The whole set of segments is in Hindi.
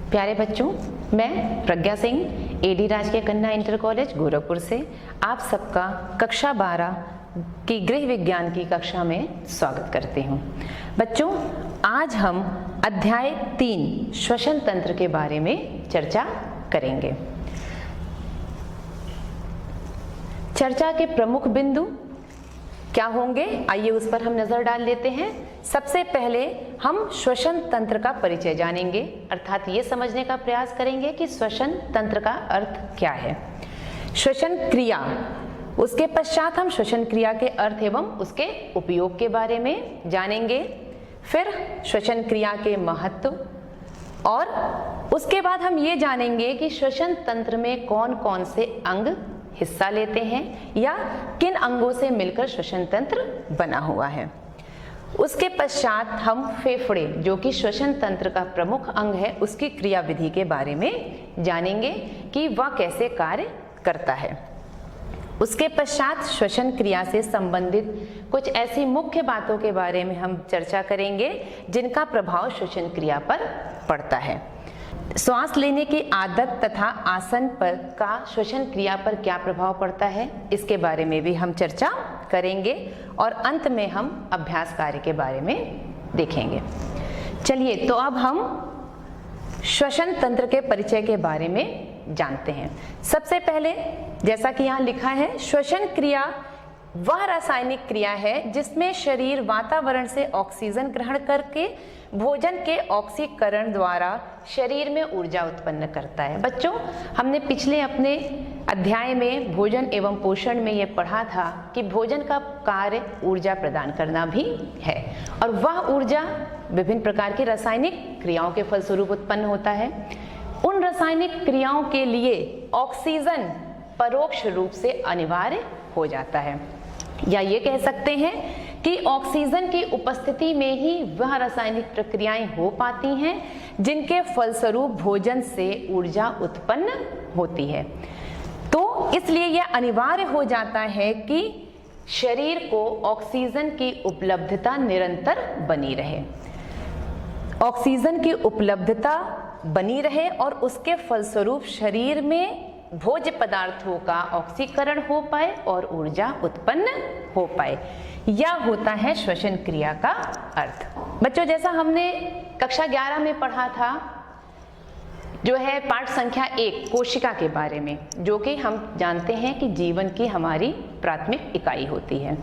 प्यारे बच्चों, मैं प्रज्ञा सिंह एडी राजकीय कन्या इंटर कॉलेज गोरखपुर से आप सबका कक्षा 12 की गृह विज्ञान की कक्षा में स्वागत करती हूँ। बच्चों, आज हम अध्याय 3 श्वसन तंत्र के बारे में चर्चा करेंगे। चर्चा के प्रमुख बिंदु क्या होंगे, आइए उस पर हम नजर डाल लेते हैं। सबसे पहले हम श्वसन तंत्र का परिचय जानेंगे, अर्थात ये समझने का प्रयास करेंगे कि श्वसन तंत्र का अर्थ क्या है। श्वसन क्रिया, उसके पश्चात हम श्वसन क्रिया के अर्थ एवं उसके उपयोग के बारे में जानेंगे। फिर श्वसन क्रिया के महत्व और उसके बाद हम ये जानेंगे कि श्वसन तंत्र में कौन कौन से अंग हिस्सा लेते हैं या किन अंगों से मिलकर श्वसन तंत्र बना हुआ है। उसके पश्चात हम फेफड़े, जो कि श्वसन तंत्र का प्रमुख अंग है, उसकी क्रियाविधि के बारे में जानेंगे कि वह कैसे कार्य करता है। उसके पश्चात श्वसन क्रिया से संबंधित कुछ ऐसी मुख्य बातों के बारे में हम चर्चा करेंगे जिनका प्रभाव श्वसन क्रिया पर पड़ता है। श्वास लेने की आदत तथा आसन पर का श्वसन क्रिया पर क्या प्रभाव पड़ता है, इसके बारे में भी हम चर्चा करेंगे और अंत में हम अभ्यास कार्य के बारे में देखेंगे। चलिए, तो अब हम श्वसन तंत्र के परिचय के बारे में जानते हैं। सबसे पहले, जैसा कि यहाँ लिखा है, श्वसन क्रिया वह रासायनिक क्रिया है जिसमें शरीर वातावरण से ऑक्सीजन ग्रहण करके भोजन के ऑक्सीकरण द्वारा शरीर में ऊर्जा उत्पन्न करता है। बच्चों, हमने पिछले अपने अध्याय में भोजन एवं पोषण में यह पढ़ा था कि भोजन का कार्य ऊर्जा प्रदान करना भी है और वह ऊर्जा विभिन्न प्रकार की रासायनिक क्रियाओं के फलस्वरूप उत्पन्न होता है। उन रासायनिक क्रियाओं के लिए ऑक्सीजन परोक्ष रूप से अनिवार्य हो जाता है, या ये कह सकते हैं कि ऑक्सीजन की उपस्थिति में ही वह रासायनिक प्रक्रियाएं हो पाती हैं जिनके फलस्वरूप भोजन से ऊर्जा उत्पन्न होती है। तो इसलिए यह अनिवार्य हो जाता है कि शरीर को ऑक्सीजन की उपलब्धता निरंतर बनी रहे, ऑक्सीजन की उपलब्धता बनी रहे और उसके फलस्वरूप शरीर में भोज्य पदार्थों का ऑक्सीकरण हो पाए और ऊर्जा उत्पन्न हो पाए। यह होता है श्वसन क्रिया का अर्थ। बच्चों, जैसा हमने कक्षा 11 में पढ़ा था, जो है पाठ संख्या 1 कोशिका के बारे में, जो कि हम जानते हैं कि जीवन की हमारी प्राथमिक इकाई होती है।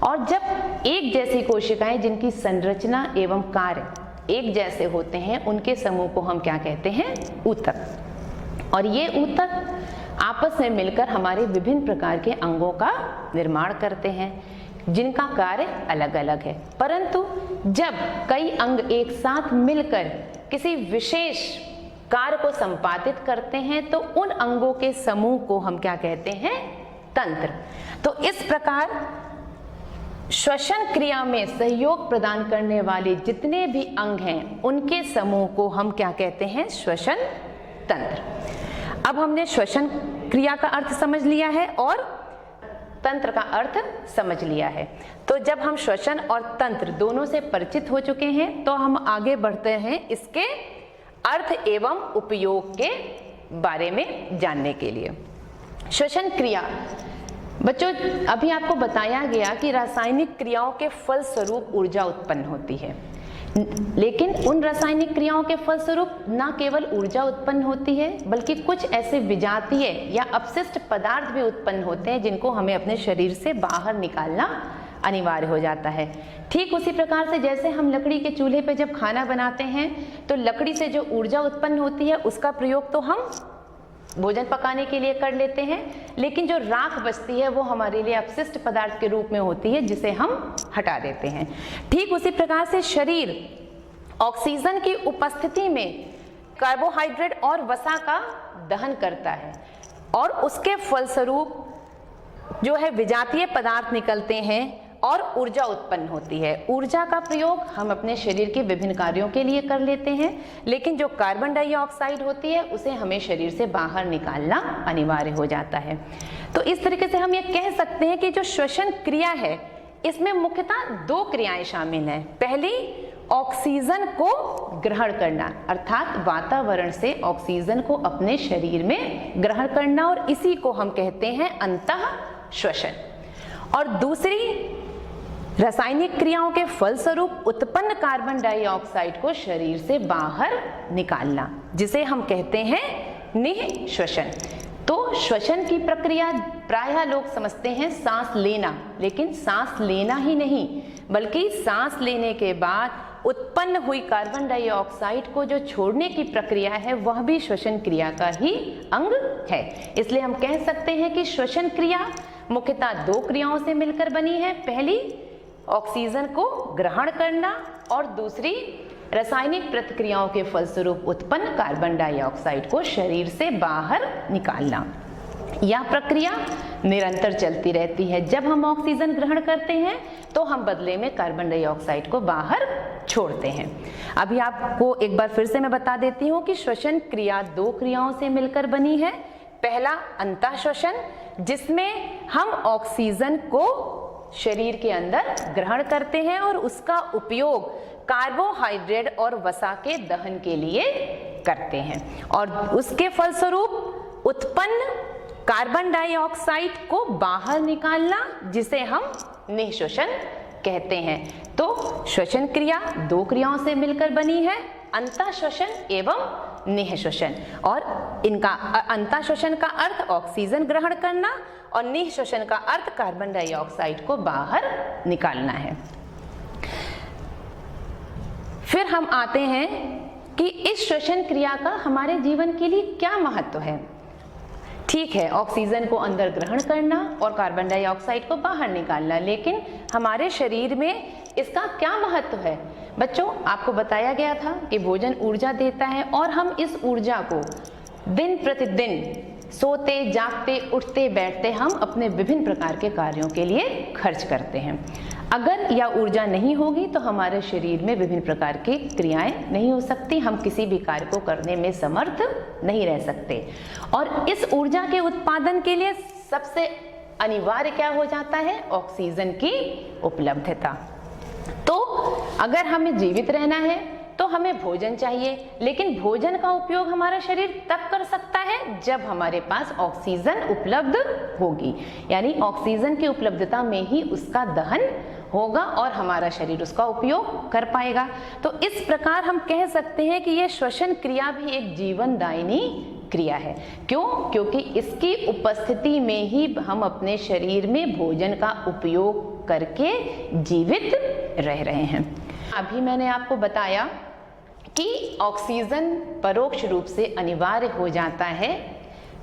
और जब एक जैसी कोशिकाएं जिनकी संरचना एवं कार्य एक जैसे होते हैं, उनके समूह को हम क्या कहते हैं? ऊतक। और ये ऊतक आपस में मिलकर हमारे विभिन्न प्रकार के अंगों का निर्माण करते हैं जिनका कार्य अलग अलग है। परंतु जब कई अंग एक साथ मिलकर किसी विशेष कार्य को संपादित करते हैं तो उन अंगों के समूह को हम क्या कहते हैं? तंत्र। तो इस प्रकार श्वसन क्रिया में सहयोग प्रदान करने वाले जितने भी अंग हैं उनके समूह को हम क्या कहते हैं? श्वसन तंत्र। अब हमने श्वसन क्रिया का अर्थ समझ लिया है और तंत्र का अर्थ समझ लिया है। तो जब हम श्वसन और तंत्र दोनों से परिचित हो चुके हैं तो हम आगे बढ़ते हैं इसके अर्थ एवं उपयोग के बारे में जानने के लिए। श्वसन क्रिया, बच्चों, अभी आपको बताया गया कि रासायनिक क्रियाओं के फलस्वरूप ऊर्जा उत्पन्न होती है, लेकिन उन रासायनिक क्रियाओं के फलस्वरूप न केवल ऊर्जा उत्पन्न होती है बल्कि कुछ ऐसे विजातीय या अपशिष्ट पदार्थ भी उत्पन्न होते हैं जिनको हमें अपने शरीर से बाहर निकालना अनिवार्य हो जाता है। ठीक उसी प्रकार से जैसे हम लकड़ी के चूल्हे पे जब खाना बनाते हैं तो लकड़ी से जो ऊर्जा उत्पन्न होती है उसका प्रयोग तो हम भोजन पकाने के लिए कर लेते हैं, लेकिन जो राख बचती है वो हमारे लिए अपशिष्ट पदार्थ के रूप में होती है जिसे हम हटा देते हैं। ठीक उसी प्रकार से शरीर ऑक्सीजन की उपस्थिति में कार्बोहाइड्रेट और वसा का दहन करता है और उसके फलस्वरूप जो है विजातीय पदार्थ निकलते हैं और ऊर्जा उत्पन्न होती है। ऊर्जा का प्रयोग हम अपने शरीर के विभिन्न कार्यों के लिए कर लेते हैं, लेकिन जो कार्बन डाइऑक्साइड होती है उसे हमें शरीर से बाहर निकालना अनिवार्य हो जाता है। तो इस तरीके से हम ये कह सकते हैं कि जो श्वसन क्रिया है इसमें मुख्यतः 2 क्रियाएं शामिल हैं। पहली, ऑक्सीजन को ग्रहण करना, अर्थात वातावरण से ऑक्सीजन को अपने शरीर में ग्रहण करना, और इसी को हम कहते हैं अंतः श्वसन। और दूसरी रासायनिक क्रियाओं के फलस्वरूप उत्पन्न कार्बन डाइऑक्साइड को शरीर से बाहर निकालना, जिसे हम कहते हैं निःश्वसन। तो श्वसन की प्रक्रिया प्रायः लोग समझते हैं सांस लेना, लेकिन सांस लेना ही नहीं, बल्कि सांस लेने के बाद उत्पन्न हुई कार्बन डाइऑक्साइड को जो छोड़ने की प्रक्रिया है वह भी श्वसन क्रिया का ही अंग है। इसलिए हम कह सकते हैं कि श्वसन क्रिया मुख्यतः दो क्रियाओं से मिलकर बनी है। पहली ऑक्सीजन को ग्रहण करना और दूसरी रासायनिक प्रतिक्रियाओं के फलस्वरूप उत्पन्न कार्बन डाइऑक्साइड को शरीर से बाहर निकालना। यह प्रक्रिया निरंतर चलती रहती है। जब हम ऑक्सीजन ग्रहण करते हैं तो हम बदले में कार्बन डाइऑक्साइड को बाहर छोड़ते हैं। अभी आपको एक बार फिर से मैं बता देती हूँ कि श्वसन क्रिया दो क्रियाओं से मिलकर बनी है। पहला अंतः श्वसन, जिसमें हम ऑक्सीजन को शरीर के अंदर ग्रहण करते हैं और उसका उपयोग कार्बोहाइड्रेट और वसा के दहन के लिए करते हैं, और उसके फलस्वरूप उत्पन्न कार्बन डाइऑक्साइड को बाहर निकालना, जिसे हम निःश्वसन कहते हैं। तो श्वसन क्रिया दो क्रियाओं से मिलकर बनी है, अंतः श्वसन एवं निःश्वसन। और इनका अंतः श्वसन का अर्थ ऑक्सीजन ग्रहण करना और निःश्वसन का अर्थ कार्बन डाइऑक्साइड को बाहर निकालना है। फिर हम आते हैं कि इस श्वसन क्रिया का हमारे जीवन के लिए क्या महत्व है। ठीक है, ऑक्सीजन को अंदर ग्रहण करना और कार्बन डाइऑक्साइड को बाहर निकालना, लेकिन हमारे शरीर में इसका क्या महत्व है? बच्चों, आपको बताया गया था कि भोजन ऊर्जा देता है और हम इस ऊर्जा को दिन प्रतिदिन सोते जागते उठते बैठते हम अपने विभिन्न प्रकार के कार्यों के लिए खर्च करते हैं। अगर यह ऊर्जा नहीं होगी तो हमारे शरीर में विभिन्न प्रकार की क्रियाएं नहीं हो सकती, हम किसी भी कार्य को करने में समर्थ नहीं रह सकते। और इस ऊर्जा के उत्पादन के लिए सबसे अनिवार्य क्या हो जाता है? ऑक्सीजन की उपलब्धता। तो अगर हमें जीवित रहना है तो हमें भोजन चाहिए, लेकिन भोजन का उपयोग हमारा शरीर तब कर सकता है जब हमारे पास ऑक्सीजन उपलब्ध होगी, यानी ऑक्सीजन की उपलब्धता में ही उसका दहन होगा और हमारा शरीर उसका उपयोग कर पाएगा। तो इस प्रकार हम कह सकते हैं कि यह श्वसन क्रिया भी एक जीवनदायिनी क्रिया है। क्यों? क्योंकि इसकी उपस्थिति में ही हम अपने शरीर में भोजन का उपयोग करके जीवित रह रहे हैं। अभी मैंने आपको बताया कि ऑक्सीजन परोक्ष रूप से अनिवार्य हो जाता है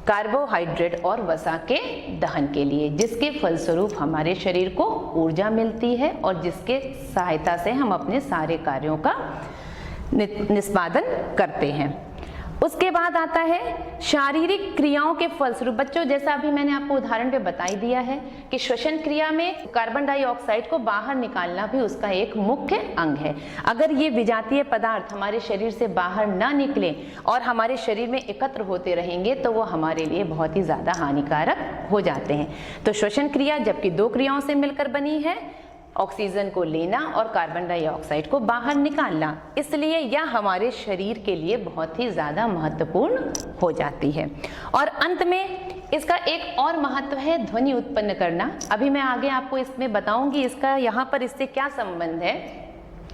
कार्बोहाइड्रेट और वसा के दहन के लिए, जिसके फलस्वरूप हमारे शरीर को ऊर्जा मिलती है और जिसके सहायता से हम अपने सारे कार्यों का निष्पादन करते हैं। उसके बाद आता है शारीरिक क्रियाओं के फलस्वरूप। बच्चों, जैसा अभी मैंने आपको उदाहरण पे बता ही दिया है कि श्वसन क्रिया में कार्बन डाइऑक्साइड को बाहर निकालना भी उसका एक मुख्य अंग है। अगर ये विजातीय पदार्थ हमारे शरीर से बाहर ना निकले और हमारे शरीर में एकत्र होते रहेंगे तो वो हमारे लिए बहुत ही ज़्यादा हानिकारक हो जाते हैं। तो श्वसन क्रिया जबकि दो क्रियाओं से मिलकर बनी है, ऑक्सीजन को लेना और कार्बन डाइऑक्साइड को बाहर निकालना, इसलिए यह हमारे शरीर के लिए बहुत ही ज़्यादा महत्वपूर्ण हो जाती है। और अंत में इसका एक और महत्व है ध्वनि उत्पन्न करना। अभी मैं आगे आपको इसमें बताऊंगी इसका यहाँ पर इससे क्या संबंध है।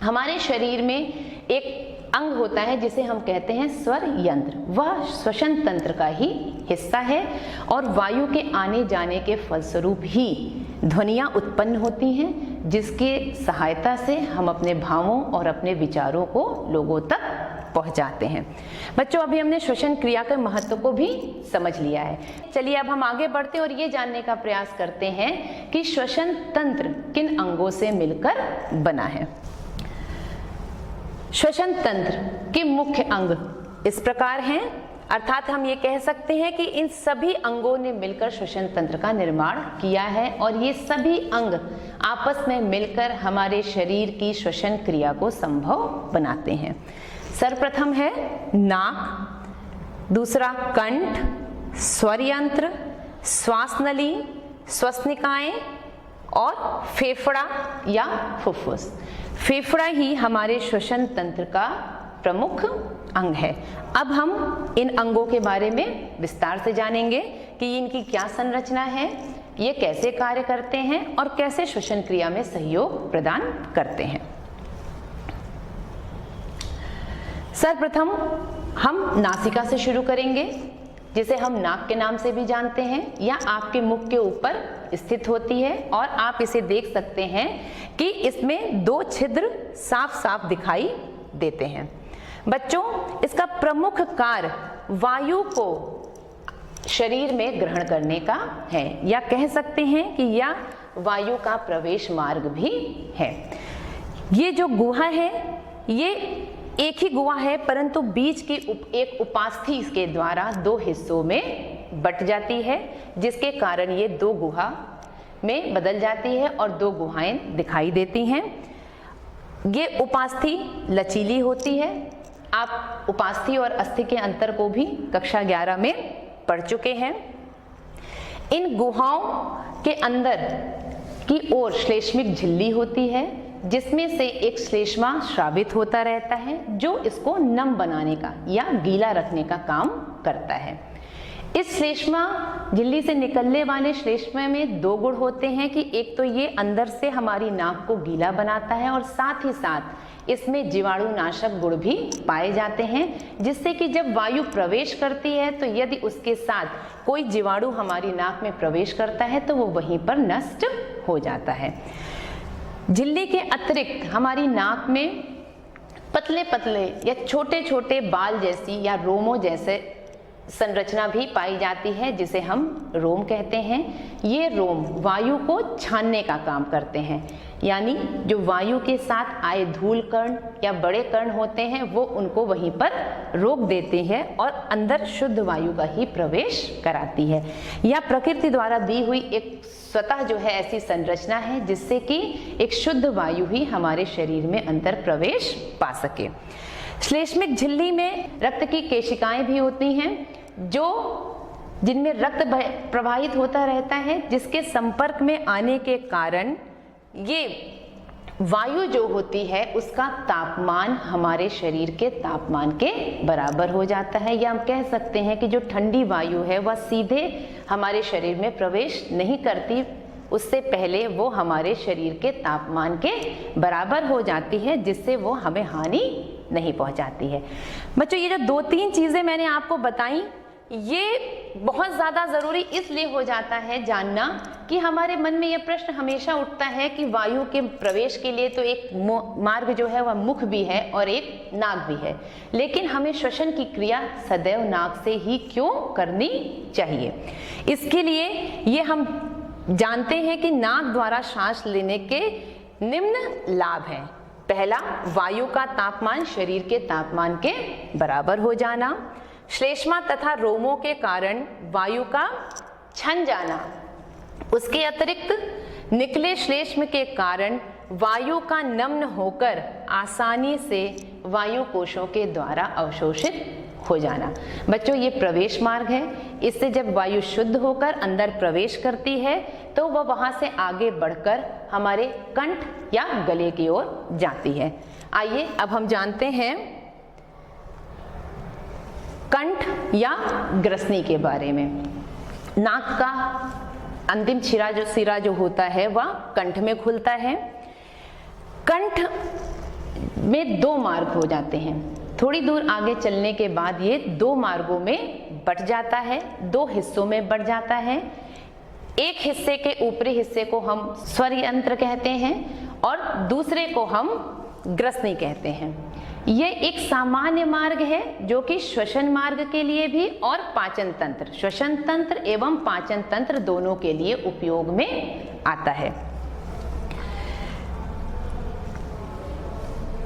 हमारे शरीर में एक अंग होता है जिसे हम कहते हैं स्वर यंत्र, वह श्वसन तंत्र का ही हिस्सा है और वायु के आने जाने के फलस्वरूप ही ध्वनियाँ उत्पन्न होती हैं, जिसके सहायता से हम अपने भावों और अपने विचारों को लोगों तक पहुंचाते हैं। बच्चों, अभी हमने श्वसन क्रिया के महत्व को भी समझ लिया है। चलिए अब हम आगे बढ़ते और ये जानने का प्रयास करते हैं कि श्वसन तंत्र किन अंगों से मिलकर बना है। श्वसन तंत्र के मुख्य अंग इस प्रकार हैं, अर्थात हम ये कह सकते हैं कि इन सभी अंगों ने मिलकर श्वसन तंत्र का निर्माण किया है और ये सभी अंग आपस में मिलकर हमारे शरीर की श्वसन क्रिया को संभव बनाते हैं। सर्वप्रथम है नाक, दूसरा कंठ, स्वर यंत्र, श्वास नली, श्वसनिकाएं और फेफड़ा या फुफ्फुस। फेफड़ा ही हमारे श्वसन तंत्र का प्रमुख अंग है। अब हम इन अंगों के बारे में विस्तार से जानेंगे कि इनकी क्या संरचना है, ये कैसे कार्य करते हैं और कैसे श्वसन क्रिया में सहयोग प्रदान करते हैं। सर्वप्रथम हम नासिका से शुरू करेंगे, जिसे हम नाक के नाम से भी जानते हैं, या आपके मुख के ऊपर स्थित होती है और आप इसे देख सकते हैं कि इसमें 2 छिद्र साफ साफ दिखाई देते हैं। बच्चों, इसका प्रमुख कार्य वायु को शरीर में ग्रहण करने का है, या कह सकते हैं कि यह वायु का प्रवेश मार्ग भी है। ये जो गुहा है ये एक ही गुहा है, परंतु बीच की एक उपास्थि इसके द्वारा 2 हिस्सों में बट जाती है, जिसके कारण ये 2 गुहा में बदल जाती है और 2 गुहाएं दिखाई देती हैं। ये उपास्थि लचीली होती है। आप उपास्थि और अस्थि के अंतर को भी कक्षा 11 में पढ़ चुके हैं। इन गुहाओं के अंदर की ओर श्लेष्मिक झिल्ली होती है, जिसमें से एक श्लेष्मा स्रावित होता रहता है, जो इसको नम बनाने का या गीला रखने का काम करता है। इस श्लेष्मा झिल्ली से निकलने वाले श्लेष्मा में 2 गुण होते हैं कि एक तो ये अंदर से हमारी नाक को गीला बनाता है और साथ ही साथ इसमें जीवाणुनाशक गुण भी पाए जाते हैं, जिससे कि जब वायु प्रवेश करती है तो यदि उसके साथ कोई जीवाणु हमारी नाक में प्रवेश करता है तो वो वहीं पर नष्ट हो जाता है। झिल्ली के अतिरिक्त हमारी नाक में पतले पतले या छोटे छोटे बाल जैसी या रोमों जैसे संरचना भी पाई जाती है, जिसे हम रोम कहते हैं। ये रोम वायु को छानने का काम करते हैं, यानी जो वायु के साथ आए धूल कण या बड़े कण होते हैं वो उनको वहीं पर रोक देते हैं और अंदर शुद्ध वायु का ही प्रवेश कराती है। यह प्रकृति द्वारा दी हुई एक स्वतः जो है ऐसी संरचना है, जिससे कि एक शुद्ध वायु ही हमारे शरीर में अंदर प्रवेश पा सके। श्लेष्मिक झिल्ली में रक्त की केशिकाएं भी होती हैं, जिनमें रक्त प्रवाहित होता रहता है, जिसके संपर्क में आने के कारण ये वायु जो होती है उसका तापमान हमारे शरीर के तापमान के बराबर हो जाता है, या हम कह सकते हैं कि जो ठंडी वायु है वह सीधे हमारे शरीर में प्रवेश नहीं करती, उससे पहले वो हमारे शरीर के तापमान के बराबर हो जाती है, जिससे वो हमें हानि नहीं पहुंचाती है। बच्चों, ये जो 2-3 चीजें मैंने आपको बताई, ये बहुत ज़्यादा ज़रूरी इसलिए हो जाता है जानना कि हमारे मन में ये प्रश्न हमेशा उठता है कि वायु के प्रवेश के लिए तो एक मार्ग जो है वह मुख भी है और एक नाक भी है, लेकिन हमें श्वसन की क्रिया सदैव नाक से ही क्यों करनी चाहिए। इसके लिए ये हम जानते हैं कि नाक द्वारा सांस लेने के निम्न लाभ हैं। पहला, वायु का तापमान शरीर के तापमान के बराबर हो जाना, श्लेष्मा तथा रोमों के कारण वायु का छन जाना, उसके अतिरिक्त निकले श्लेष्म के कारण वायु का नम्न होकर आसानी से वायु कोशों के द्वारा अवशोषित हो जाना। बच्चों, ये प्रवेश मार्ग है। इससे जब वायु शुद्ध होकर अंदर प्रवेश करती है तो वह वहां से आगे बढ़कर हमारे कंठ या गले की ओर जाती है। आइए अब हम जानते हैं कंठ या ग्रसनी के बारे में। नाक का अंतिम सिरा जो होता है वह कंठ में खुलता है। कंठ में 2 मार्ग हो जाते हैं। थोड़ी दूर आगे चलने के बाद ये 2 मार्गों में बट जाता है, 2 हिस्सों में बट जाता है। एक हिस्से के ऊपरी हिस्से को हम स्वर यंत्र कहते हैं और दूसरे को हम ग्रसनी कहते हैं। ये एक सामान्य मार्ग है जो कि श्वसन मार्ग के लिए भी और पाचन तंत्र, श्वसन तंत्र एवं पाचन तंत्र दोनों के लिए उपयोग में आता है।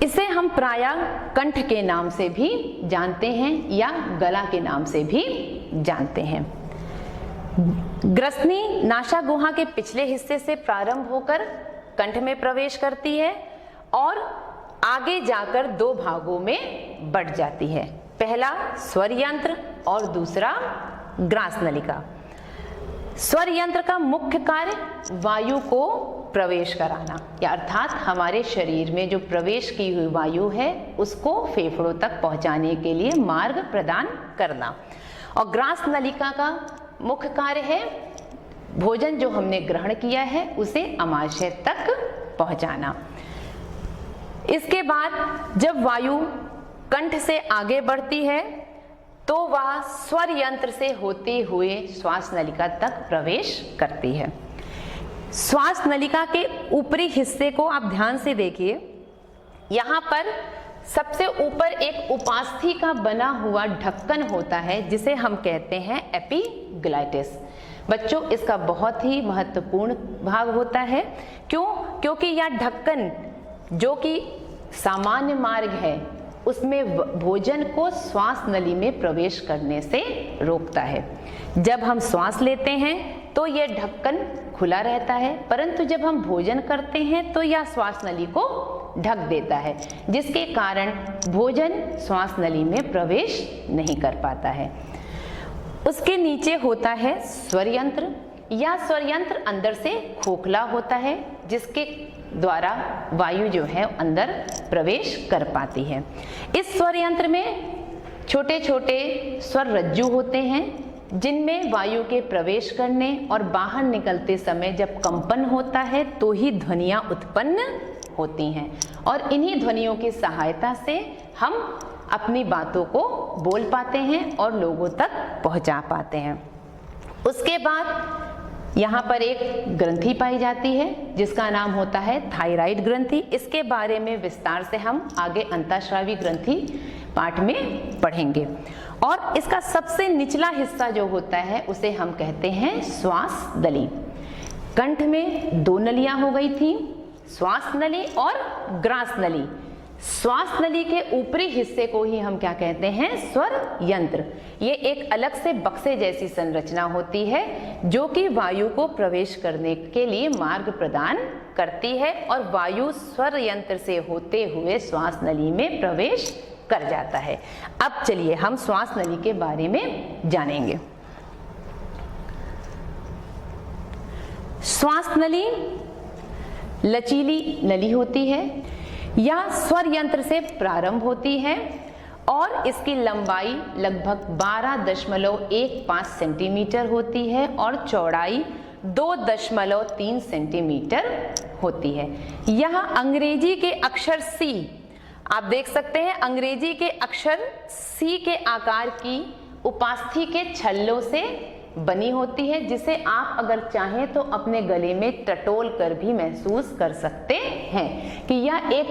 इसे हम प्रायः कंठ के नाम से भी जानते हैं या गला के नाम से भी जानते हैं। ग्रसनी नासा गुहा के पिछले हिस्से से प्रारंभ होकर कंठ में प्रवेश करती है और आगे जाकर 2 भागों में बट जाती है। पहला स्वर यंत्र और दूसरा ग्रास नलिका। स्वर यंत्र का मुख्य कार्य वायु को प्रवेश कराना, या अर्थात हमारे शरीर में जो प्रवेश की हुई वायु है उसको फेफड़ों तक पहुंचाने के लिए मार्ग प्रदान करना। और ग्रास नलिका का मुख्य कार्य है भोजन जो हमने ग्रहण किया है उसे अमाशय तक पहुंचाना। इसके बाद जब वायु कंठ से आगे बढ़ती है तो वह स्वर यंत्र से होते हुए श्वास नलिका तक प्रवेश करती है। श्वास नलिका के ऊपरी हिस्से को आप ध्यान से देखिए, यहाँ पर सबसे ऊपर एक उपास्थि का बना हुआ ढक्कन होता है जिसे हम कहते हैं एपिग्लाइटिस। बच्चों, इसका बहुत ही महत्वपूर्ण भाग होता है। क्यों? क्योंकि यह ढक्कन जो कि सामान्य मार्ग है उसमें भोजन को श्वास नली में प्रवेश करने से रोकता है। जब हम श्वास लेते हैं तो यह ढक्कन खुला रहता है, परंतु जब हम भोजन करते हैं तो यह श्वास नली को ढक देता है, जिसके कारण भोजन श्वास नली में प्रवेश नहीं कर पाता है। उसके नीचे होता है स्वर यंत्र। यह स्वर यंत्र अंदर से खोखला होता है जिसके द्वारा वायु जो है अंदर प्रवेश कर पाती है। इस स्वर यंत्र में छोटे छोटे स्वर रज्जु होते हैं जिनमें वायु के प्रवेश करने और बाहर निकलते समय जब कंपन होता है तो ही ध्वनियां उत्पन्न होती हैं, और इन्हीं ध्वनियों की सहायता से हम अपनी बातों को बोल पाते हैं और लोगों तक पहुंचा पाते हैं। उसके बाद यहाँ पर एक ग्रंथि पाई जाती है जिसका नाम होता है थायराइड ग्रंथि। इसके बारे में विस्तार से हम आगे अंतःस्रावी ग्रंथि पाठ में पढ़ेंगे। और इसका सबसे निचला हिस्सा जो होता है उसे हम कहते हैं श्वास नली। कंठ में दो नलियां हो गई थी, श्वास नली और ग्रास नली। श्वास नली के ऊपरी हिस्से को ही हम क्या कहते हैं? स्वर यंत्र। ये एक अलग से बक्से जैसी संरचना होती है जो कि वायु को प्रवेश करने के लिए मार्ग प्रदान करती है और वायु स्वर यंत्र से होते हुए श्वास नली में प्रवेश कर जाता है। अब चलिए हम श्वास नली के बारे में जानेंगे। श्वास नली लचीली नली होती है। यह स्वर यंत्र से प्रारंभ होती है और इसकी लंबाई लगभग 12.15 सेंटीमीटर होती है और चौड़ाई 2.3 सेंटीमीटर होती है। यह अंग्रेजी के अक्षर सी, आप देख सकते हैं अंग्रेजी के अक्षर सी के आकार की उपास्थि के छल्लों से बनी होती है, जिसे आप अगर चाहें तो अपने गले में टटोल कर भी महसूस कर सकते हैं कि यह एक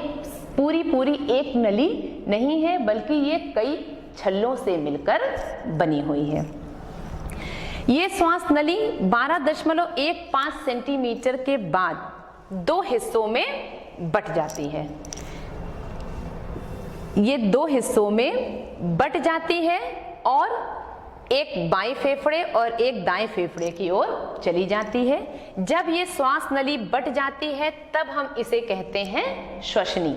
पूरी एक नली नहीं है बल्कि ये कई छल्लों से मिलकर बनी हुई है। ये श्वास नली 12.15 सेंटीमीटर के बाद दो हिस्सों में बट जाती है। ये दो हिस्सों में बट जाती है और एक बाएं फेफड़े और एक दाएं फेफड़े की ओर चली जाती है। जब ये श्वास नली बट जाती है तब हम इसे कहते हैं श्वसनी।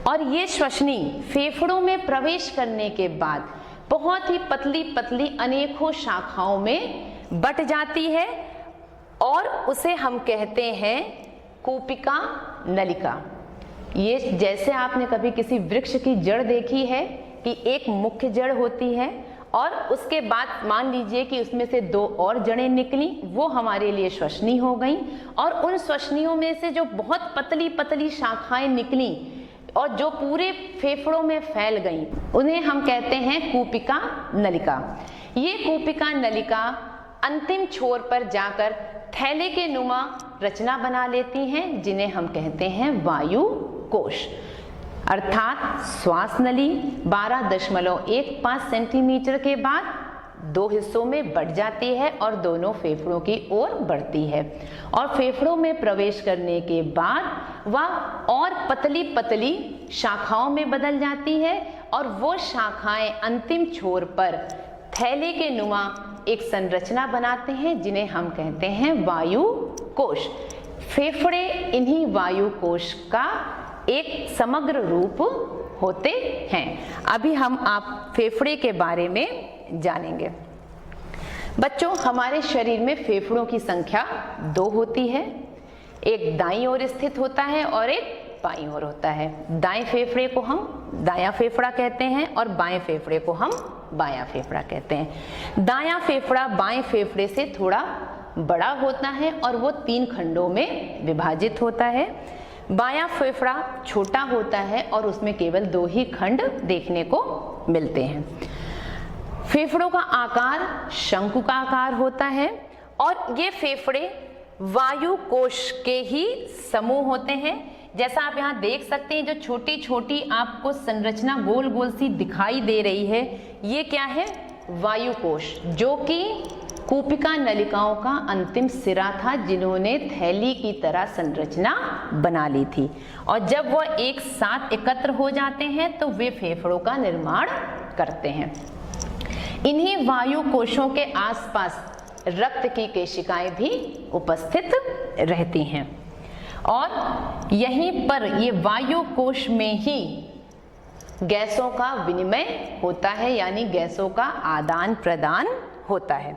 और ये श्वसनी फेफड़ों में प्रवेश करने के बाद बहुत ही पतली पतली अनेकों शाखाओं में बट जाती है और उसे हम कहते हैं कूपिका नलिका। ये जैसे आपने कभी किसी वृक्ष की जड़ देखी है कि एक मुख्य जड़ होती है और उसके बाद मान लीजिए कि उसमें से दो और जड़ें निकली, वो हमारे लिए श्वसनी हो गई, और उन श्वसनियों में से जो बहुत पतली पतली शाखाएं निकली और जो पूरे फेफड़ों में फैल गई उन्हें हम कहते हैं कूपिका नलिका। ये कूपिका नलिका अंतिम छोर पर जाकर थैले के नुमा रचना बना लेती हैं जिन्हें हम कहते हैं वायु कोश। अर्थात श्वास नली 12.15 सेंटीमीटर के बाद दो हिस्सों में बट जाती है और दोनों फेफड़ों की ओर बढ़ती है, और फेफड़ों में प्रवेश करने के बाद वह और पतली पतली शाखाओं में बदल जाती है और वो शाखाएं अंतिम छोर पर थैले के नुमा एक संरचना बनाते हैं जिन्हें हम कहते हैं वायु कोश। फेफड़े इन्हीं वायु कोश का एक समग्र रूप होते हैं। अभी हम आप फेफड़े के बारे में जानेंगे। बच्चों, हमारे शरीर में फेफड़ों की संख्या 2 होती है। एक दाईं ओर स्थित होता है और एक बाईं ओर होता है। दाएं फेफड़े को हम दायां फेफड़ा कहते हैं और बाएं फेफड़े को हम बायां फेफड़ा कहते हैं। दायां फेफड़ा बाएं फेफड़े से थोड़ा बड़ा होता है और वो 3 खंडों में विभाजित होता है। बायां फेफड़ा छोटा होता है और उसमें केवल 2 ही खंड देखने को मिलते हैं। फेफड़ों का आकार शंकु का आकार होता है और ये फेफड़े वायु कोश के ही समूह होते हैं। जैसा आप यहाँ देख सकते हैं, जो छोटी छोटी आपको संरचना गोल गोल सी दिखाई दे रही है, ये क्या है? वायु कोश, जो कि कूपिका नलिकाओं का अंतिम सिरा था, जिन्होंने थैली की तरह संरचना बना ली थी। और जब वह एक साथ एकत्र हो जाते हैं तो वे फेफड़ों का निर्माण करते हैं। इन्हीं वायु कोशों के आसपास रक्त की केशिकाएं भी उपस्थित रहती हैं और यहीं पर ये वायु कोश में ही गैसों का विनिमय होता है, यानी गैसों का आदान प्रदान होता है।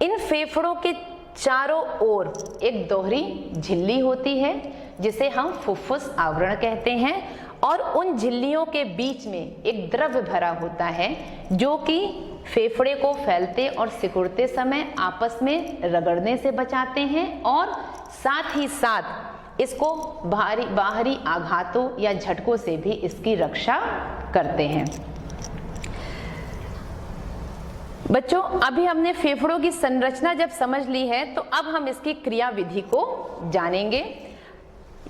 इन फेफड़ों के चारों ओर एक दोहरी झिल्ली होती है जिसे हम फुफ्फुस आवरण कहते हैं और उन झिल्लियों के बीच में एक द्रव्य भरा होता है जो कि फेफड़े को फैलते और सिकुड़ते समय आपस में रगड़ने से बचाते हैं और साथ ही साथ इसको बाहरी आघातों या झटकों से भी इसकी रक्षा करते हैं। बच्चों, अभी हमने फेफड़ों की संरचना जब समझ ली है तो अब हम इसकी क्रिया विधि को जानेंगे।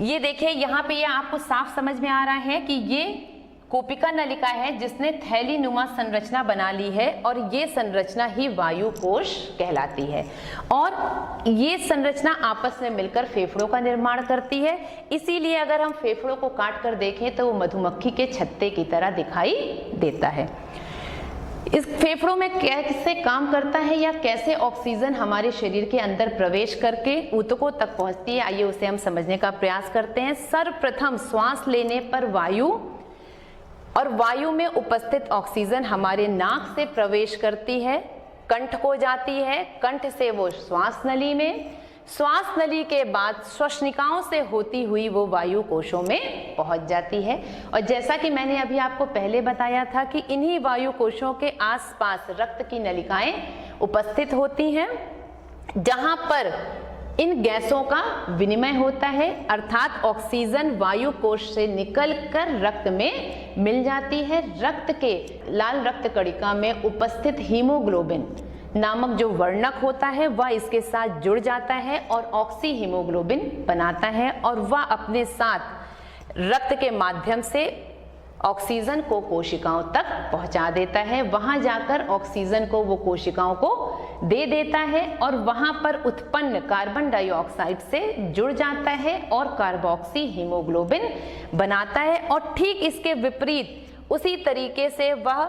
ये देखिए, यहाँ पे ये आपको साफ समझ में आ रहा है कि ये कूपिका नलिका है जिसने थैली नुमा संरचना बना ली है और ये संरचना ही वायु कोश कहलाती है और ये संरचना आपस में मिलकर फेफड़ों का निर्माण करती है। इसीलिए अगर हम फेफड़ों को काट कर देखें तो वो मधुमक्खी के छत्ते की तरह दिखाई देता है। इस फेफड़ों में कैसे काम करता है या कैसे ऑक्सीजन हमारे शरीर के अंदर प्रवेश करके ऊतकों तक पहुंचती है, आइए उसे हम समझने का प्रयास करते हैं। सर्वप्रथम श्वास लेने पर वायु में उपस्थित ऑक्सीजन हमारे नाक से प्रवेश करती है, कंठ को जाती है, कंठ से वो श्वास नली में, श्वास नली के बाद श्वसनिकाओं से होती हुई वो वायु कोशों में पहुंच जाती है। और जैसा कि मैंने अभी आपको पहले बताया था कि इन्हीं वायु कोशों के आसपास रक्त की नलिकाएं उपस्थित होती हैं जहां पर इन गैसों का विनिमय होता है, अर्थात ऑक्सीजन वायु कोश से निकलकर रक्त में मिल जाती है। रक्त के लाल रक्त कणिका में उपस्थित हीमोग्लोबिन नामक जो वर्णक होता है वह इसके साथ जुड़ जाता है और ऑक्सी हीमोग्लोबिन बनाता है और वह अपने साथ रक्त के माध्यम से ऑक्सीजन को कोशिकाओं तक पहुंचा देता है। वहां जाकर ऑक्सीजन को वो कोशिकाओं को दे देता है और वहां पर उत्पन्न कार्बन डाइऑक्साइड से जुड़ जाता है और कार्बोक्सी हीमोग्लोबिन बनाता है। और ठीक इसके विपरीत उसी तरीके से वह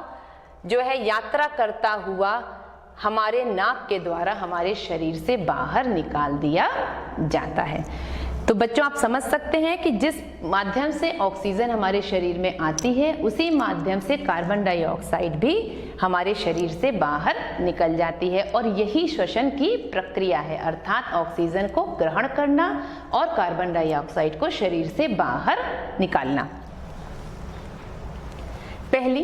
जो है यात्रा करता हुआ हमारे नाक के द्वारा हमारे शरीर से बाहर निकाल दिया जाता है। तो बच्चों, आप समझ सकते हैं कि जिस माध्यम से ऑक्सीजन हमारे शरीर में आती है उसी माध्यम से कार्बन डाइऑक्साइड भी हमारे शरीर से बाहर निकल जाती है और यही श्वसन की प्रक्रिया है, अर्थात ऑक्सीजन को ग्रहण करना और कार्बन डाइऑक्साइड को शरीर से बाहर निकालना। पहली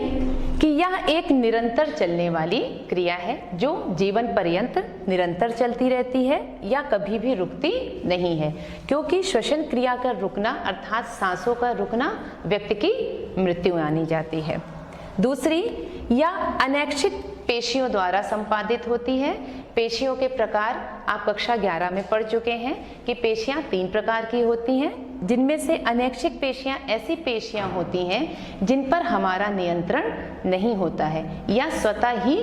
कि यह एक निरंतर चलने वाली क्रिया है जो जीवन पर्यंत निरंतर चलती रहती है या कभी भी रुकती नहीं है, क्योंकि श्वसन क्रिया का रुकना अर्थात सांसों का रुकना व्यक्ति की मृत्यु मानी जाती है। दूसरी, यह अनैच्छिक पेशियों द्वारा संपादित होती है। पेशियों के प्रकार आप कक्षा 11 में पढ़ चुके हैं कि पेशियां 3 प्रकार की होती हैं, जिनमें से अनैच्छिक पेशियां ऐसी पेशियां होती हैं जिन पर हमारा नियंत्रण नहीं होता है या स्वतः ही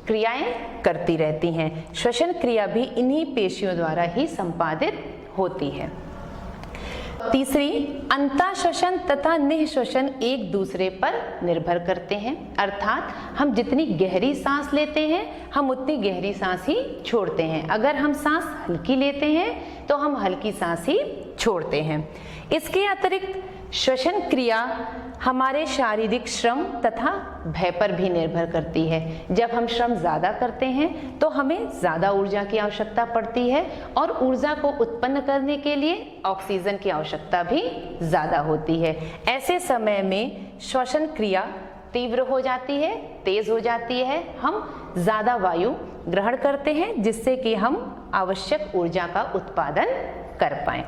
क्रियाएं करती रहती हैं। श्वसन क्रिया भी इन्हीं पेशियों द्वारा ही संपादित होती है। तीसरी, अंतःश्वसन तथा निःश्वसन एक दूसरे पर निर्भर करते हैं, अर्थात हम जितनी गहरी सांस लेते हैं हम उतनी गहरी सांस ही छोड़ते हैं। अगर हम सांस हल्की लेते हैं तो हम हल्की सांस ही छोड़ते हैं। इसके अतिरिक्त श्वसन क्रिया हमारे शारीरिक श्रम तथा भय पर भी निर्भर करती है। जब हम श्रम ज़्यादा करते हैं तो हमें ज़्यादा ऊर्जा की आवश्यकता पड़ती है और ऊर्जा को उत्पन्न करने के लिए ऑक्सीजन की आवश्यकता भी ज़्यादा होती है। ऐसे समय में श्वसन क्रिया तीव्र हो जाती है, तेज हो जाती है, हम ज़्यादा वायु ग्रहण करते हैं जिससे कि हम आवश्यक ऊर्जा का उत्पादन कर पाएं।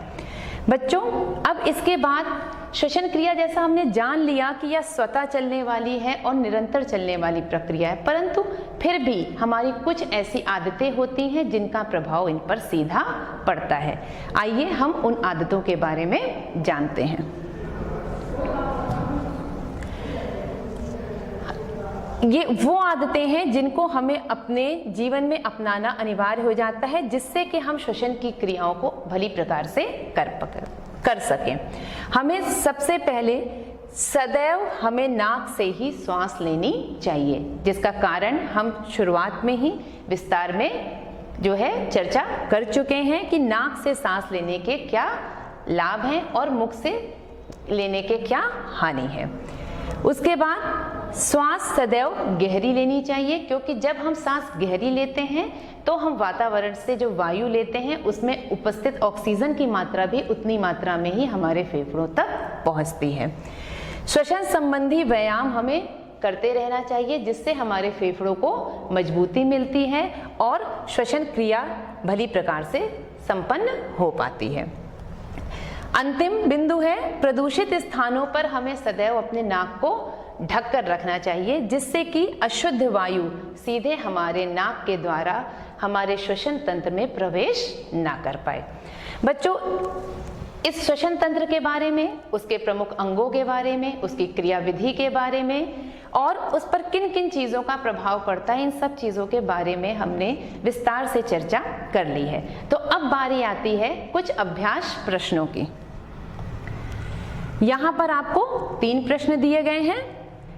बच्चों, अब इसके बाद श्वसन क्रिया जैसा हमने जान लिया कि यह स्वतः चलने वाली है और निरंतर चलने वाली प्रक्रिया है, परंतु फिर भी हमारी कुछ ऐसी आदतें होती हैं जिनका प्रभाव इन पर सीधा पड़ता है। आइए हम उन आदतों के बारे में जानते हैं। ये वो आदतें हैं जिनको हमें अपने जीवन में अपनाना अनिवार्य हो जाता है जिससे कि हम श्वसन की क्रियाओं को भली प्रकार से कर सकें। हमें सबसे पहले सदैव हमें नाक से ही श्वास लेनी चाहिए, जिसका कारण हम शुरुआत में ही विस्तार में जो है चर्चा कर चुके हैं कि नाक से सांस लेने के क्या लाभ हैं और मुख से लेने के क्या हानि है। उसके बाद श्वास सदैव गहरी लेनी चाहिए, क्योंकि जब हम सांस गहरी लेते हैं तो हम वातावरण से जो वायु लेते हैं उसमें उपस्थित ऑक्सीजन की मात्रा भी उतनी मात्रा में ही हमारे फेफड़ों तक पहुंचती है। श्वसन संबंधी व्यायाम हमें करते रहना चाहिए जिससे हमारे फेफड़ों को मजबूती मिलती है और श्वसन क्रिया भली प्रकार से संपन्न हो पाती है। अंतिम बिंदु है, प्रदूषित स्थानों पर हमें सदैव अपने नाक को ढक कर रखना चाहिए जिससे कि अशुद्ध वायु सीधे हमारे नाक के द्वारा हमारे श्वसन तंत्र में प्रवेश ना कर पाए। बच्चों, इस श्वसन तंत्र के बारे में, उसके प्रमुख अंगों के बारे में, उसकी क्रियाविधि के बारे में और उस पर किन किन चीज़ों का प्रभाव पड़ता है, इन सब चीज़ों के बारे में हमने विस्तार से चर्चा कर ली है। तो अब बारी आती है कुछ अभ्यास प्रश्नों की। यहाँ पर आपको 3 प्रश्न दिए गए हैं।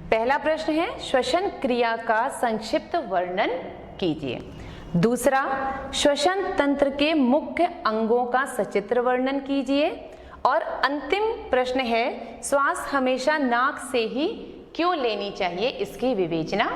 पहला प्रश्न है, श्वसन क्रिया का संक्षिप्त वर्णन कीजिए। दूसरा, श्वसन तंत्र के मुख्य अंगों का सचित्र वर्णन कीजिए। और अंतिम प्रश्न है, श्वास हमेशा नाक से ही क्यों लेनी चाहिए, इसकी विवेचना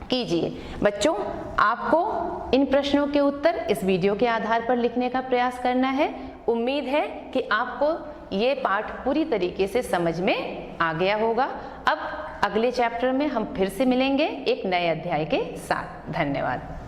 कीजिए। बच्चों, आपको इन प्रश्नों के उत्तर इस वीडियो के आधार पर लिखने का प्रयास करना है। उम्मीद है कि आपको ये पाठ पूरी तरीके से समझ में आ गया होगा। अब अगले चैप्टर में हम फिर से मिलेंगे एक नए अध्याय के साथ। धन्यवाद।